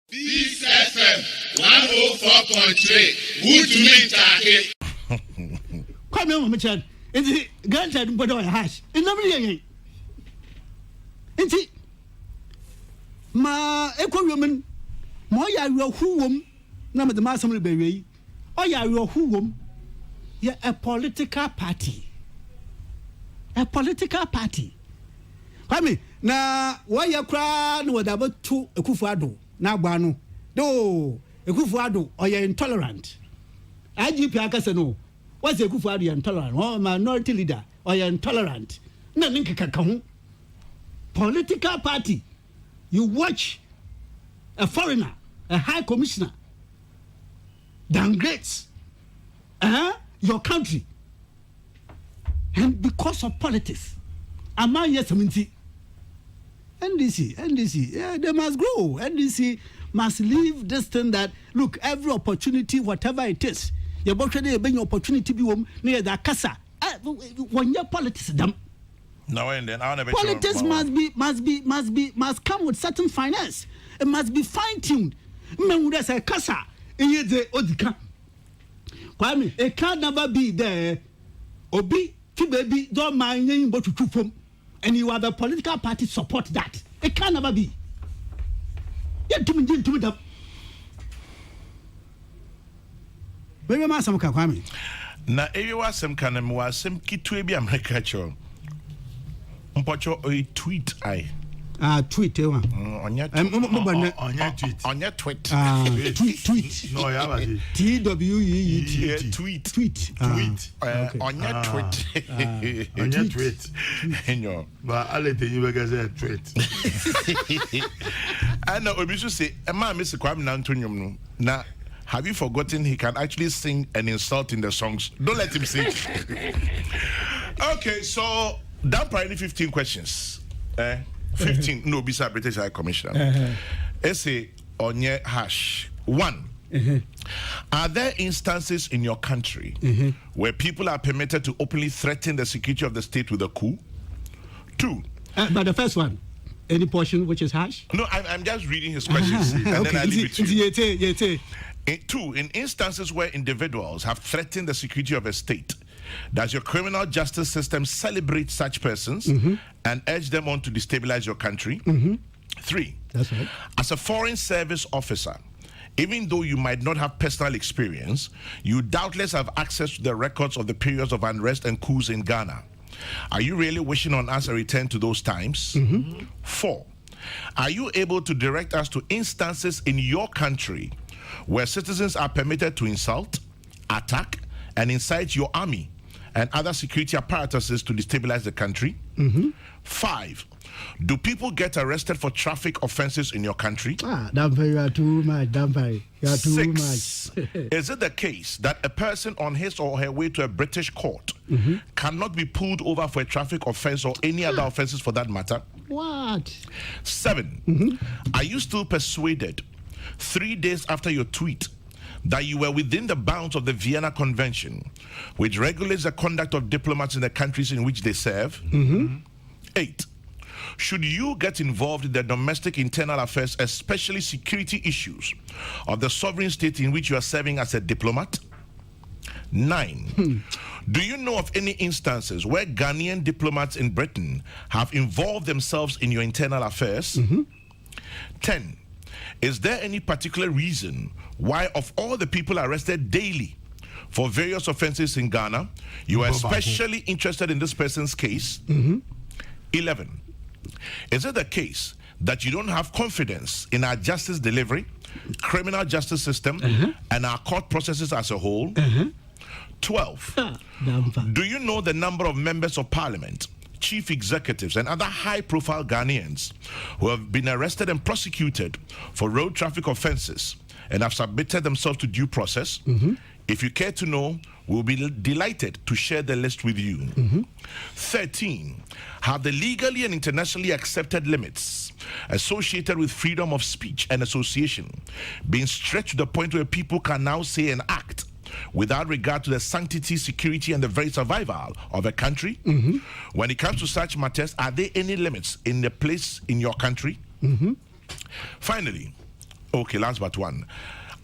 This FM 104.3. Good to meet you. Come on, my child. It's granted, but I hash. In the it's ma equal woman. Moya, your whom, number the master of baby. Oh, yeah, your whom. You're a political party. A political party. I mean, now, why you cry? No, about two a kufado. Now, Bano, no, a Kufuado, or you're intolerant. IGP Akasano, what's a Kufuado intolerant? Oh, minority leader, or you're intolerant. Nothing can come. Political party. You watch a foreigner, a high commissioner, downgrades your country. And because of politics, am I yes, NDC, yeah, they must grow. NDC must leave this thing that, look, every opportunity, whatever it is, you're about to bring opportunity be near that casa. When your politics dumb. No, and then politics must come with certain finance. It must be fine-tuned. Men would say casa, and yet the odika. Kwame, it can never be there. Obi, baby, don't mind you but to from. And you are the political party support that. It can never be. Yeah, to me that. Baby, my some Kwame. Na ewa sem kanem wa sem kitwe bi America cho. Mpocho o tweet I. Tweet one. Onya tweet. Onya tweet. Tweet. No, ya ba. TWEET. Tweet. Onya tweet. Onya tweet. Enyo. Ba ale te you be say tweet. And obisu say, "E ma Mr. Kwamena Duncan no. Na have you forgotten he can actually sing and insult in the songs? Don't let him sing." Okay, so down probably 15 questions. 15 no bisa British High Commissioner. Essay on your hash. 1. Are there instances in your country where people are permitted to openly threaten the security of the state with a coup? 2. But the first one, any portion which is hash? No, I'm just reading his questions and then I leave it to you. 2. In instances where individuals have threatened the security of a state, does your criminal justice system celebrate such persons and urge them on to destabilize your country? 3. That's right. As a foreign service officer, even though you might not have personal experience, you doubtless have access to the records of the periods of unrest and coups in Ghana. Are you really wishing on us a return to those times? 4. Are you able to direct us to instances in your country where citizens are permitted to insult, attack, and incite your army and other security apparatuses to destabilize the country? 5. Do people get arrested for traffic offenses in your country? You are too much. You are too 6. Is it the case that a person on his or her way to a British court cannot be pulled over for a traffic offense or any other offenses for that matter? What? 7. Are you still persuaded 3 days after your tweet that you were within the bounds of the Vienna Convention, which regulates the conduct of diplomats in the countries in which they serve? 8. Should you get involved in the domestic internal affairs, especially security issues of the sovereign state in which you are serving as a diplomat? 9. Do you know of any instances where Ghanaian diplomats in Britain have involved themselves in your internal affairs? 10. Is there any particular reason why, of all the people arrested daily for various offenses in Ghana, you are especially interested in this person's case? 11. Is it the case that you don't have confidence in our justice delivery, criminal justice system, and our court processes as a whole? 12. Do you know the number of members of parliament, chief executives, and other high-profile Ghanaians who have been arrested and prosecuted for road traffic offenses and have submitted themselves to due process? If you care to know, we'll be delighted to share the list with you. 13. Have the legally and internationally accepted limits associated with freedom of speech and association been stretched to the point where people can now say and act without regard to the sanctity, security, and the very survival of a country? When it comes to such matters, are there any limits in the place in your country? Finally, Okay, last but one.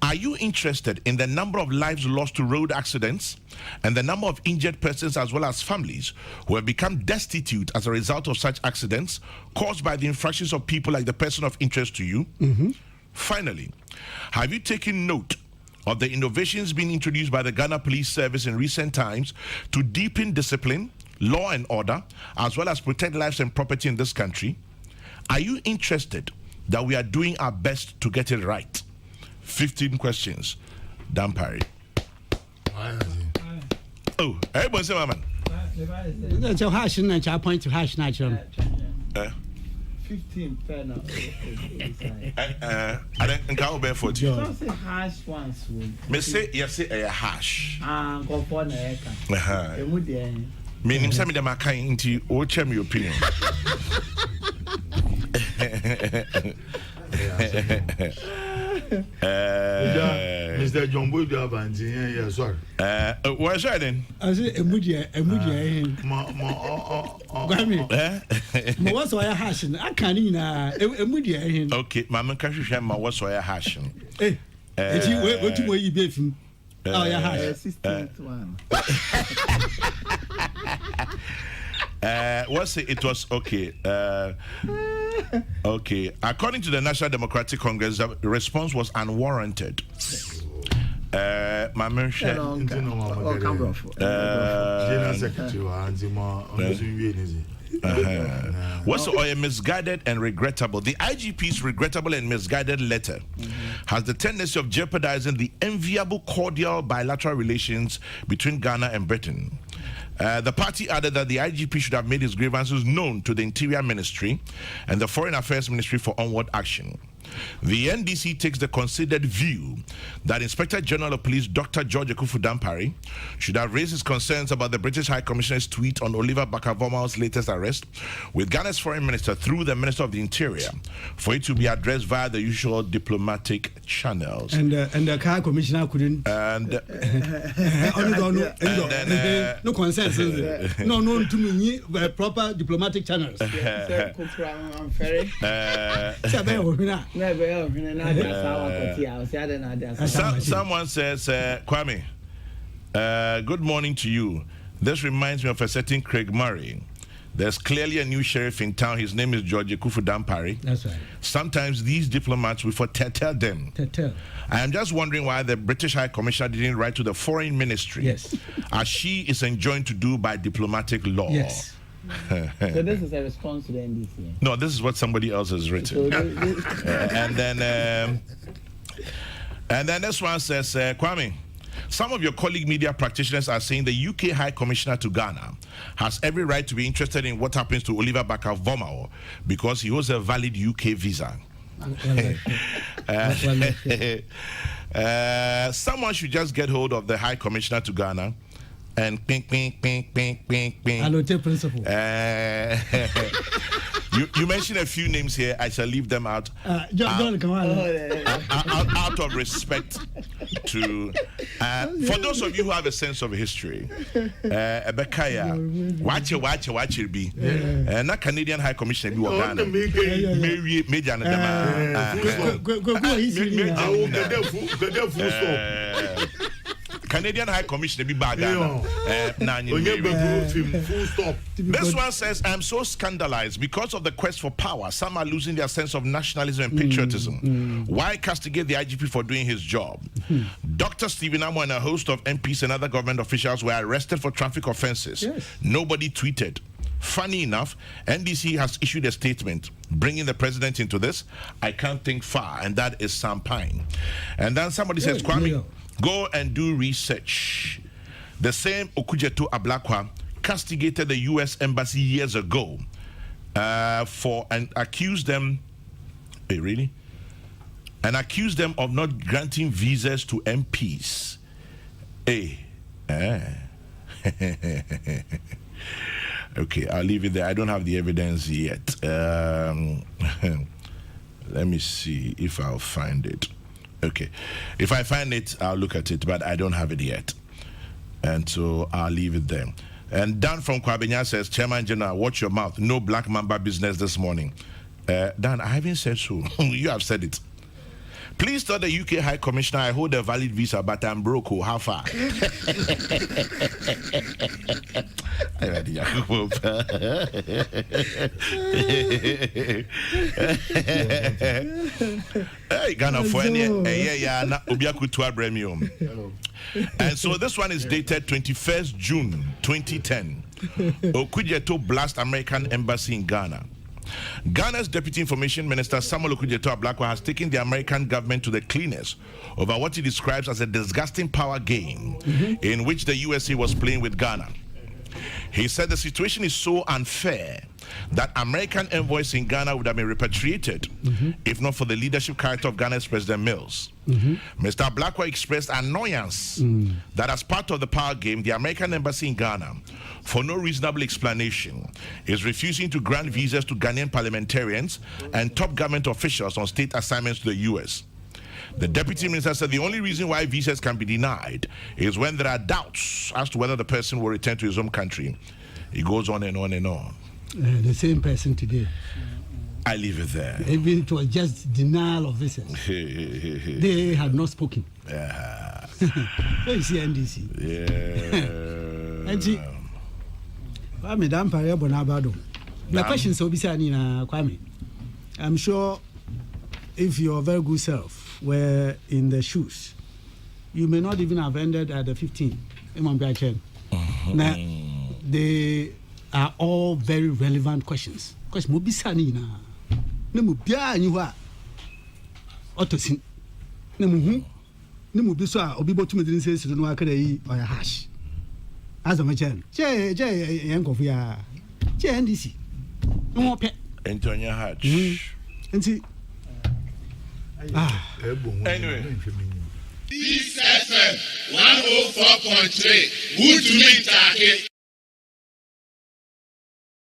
Are you interested in the number of lives lost to road accidents and the number of injured persons as well as families who have become destitute as a result of such accidents caused by the infractions of people like the person of interest to you? Finally, have you taken note of the innovations being introduced by the Ghana Police Service in recent times to deepen discipline, law and order, as well as protect lives and property in this country? Are you interested that we are doing our best to get it right? 15 questions. Dan Parry. Oh, everybody say, man. That's a hash and I point to hash natural. 15 fair now. I don't go bear for you. Don't say hash once. Me say, yes, say a hash. Go for an eka. Meaning, some of them are kind into what your opinion. Mr. John Boy, you have an engineer, sorry. What's that then? I say a mudia. What's why a hashing? I can't even a mudia. Okay, Mamma Cashin, my what's why a hashing. Eh, what you will be from? Oh, yeah, hash. What's it was okay. Okay. According to the National Democratic Congress, the response was unwarranted. General Secretary. What's misguided and regrettable? The IGP's regrettable and misguided letter has the tendency of jeopardizing the enviable cordial bilateral relations between Ghana and Britain. The party added that the IGP should have made his grievances known to the Interior Ministry and the Foreign Affairs Ministry for onward action. The NDC takes the considered view that Inspector General of Police Dr. George Ekufu-Dampare should have raised his concerns about the British High Commissioner's tweet on Oliver Barker-Vormawor's latest arrest with Ghana's Foreign Minister through the Minister of the Interior for it to be addressed via the usual diplomatic channels. And the High Commissioner couldn't. No consensus. No, to me, proper diplomatic channels. Someone says, Kwame, good morning to you. This reminds me of a certain Craig Murray. There's clearly a new sheriff in town. His name is George Ekufu-Dampare. That's right. Sometimes these diplomats will tell them. I am just wondering why the British High Commissioner didn't write to the Foreign Ministry, yes, as she is enjoined to do by diplomatic law. Yes. So this is a response to the NDC. No, this is what somebody else has written. And then this one says, Kwame, some of your colleague media practitioners are saying the UK High Commissioner to Ghana has every right to be interested in what happens to Oliver Barker-Vormawor because he holds a valid UK visa. Someone should just get hold of the High Commissioner to Ghana and ping. Allote principle. You mentioned a few names here. I shall leave them out. John, come on. Out of respect to for those of you who have a sense of history, Bekaya, watch it be. Na Canadian High Commissioner be Ghana. Major Canadian High Commissioner be bad. This one says, I'm so scandalized because of the quest for power. Some are losing their sense of nationalism and patriotism. Why castigate the IGP for doing his job? Dr. Stephen Amo and a host of MPs and other government officials were arrested for traffic offenses. Yes. Nobody tweeted. Funny enough, NDC has issued a statement bringing the president into this. I can't think far, and that is Sam Pine. And then somebody says, Kwame, go and do research. The same Okujeto Ablakwa castigated the U.S. Embassy years ago and accused them. Hey, really? And accused them of not granting visas to MPs. Okay, I'll leave it there. I don't have the evidence yet. Let me see if I'll find it. Okay, if I find it, I'll look at it, but I don't have it yet. And so I'll leave it there. And Dan from Kwamena says, Chairman General, watch your mouth. No Black Mamba business this morning. Dan, I haven't said so. You have said it. Please tell the UK High Commissioner I hold a valid visa, but I'm broke. How far? Hey, Ghana for any na obiaku to abremium. And so this one is dated 21st June 2010. Okudjeto blast American embassy in Ghana. Ghana's Deputy Information Minister Samuel Okudjeto Ablakwa has taken the American government to the cleaners over what he describes as a disgusting power game in which the USA was playing with Ghana. He said the situation is so unfair that American envoys in Ghana would have been repatriated if not for the leadership character of Ghana's President Mills. Mr. Ablakwa expressed annoyance that as part of the power game, the American embassy in Ghana, for no reasonable explanation, is refusing to grant visas to Ghanaian parliamentarians and top government officials on state assignments to the US. The deputy minister said the only reason why visas can be denied is when there are doubts as to whether the person will return to his home country. He goes on and on and on. The same person today. I leave it there. Even it was just denial of visas. They had not spoken. Yeah. So you see NDC. Yeah. And see, Kwame Dampare Bonabado. The question so Kwame. I'm sure if your very good self were in the shoes, you may not even have ended at the 15. Now, they are all very relevant questions. Because Mobisani na Nemubia and you are Otosin Nemu Nemubisa Obibo to me didn't say to no Akadei or a hash. As a man, Yankofia, NDC. No more pet. Antonia Hatch. And see. Anyway. This FM 104.3. Good to meet you.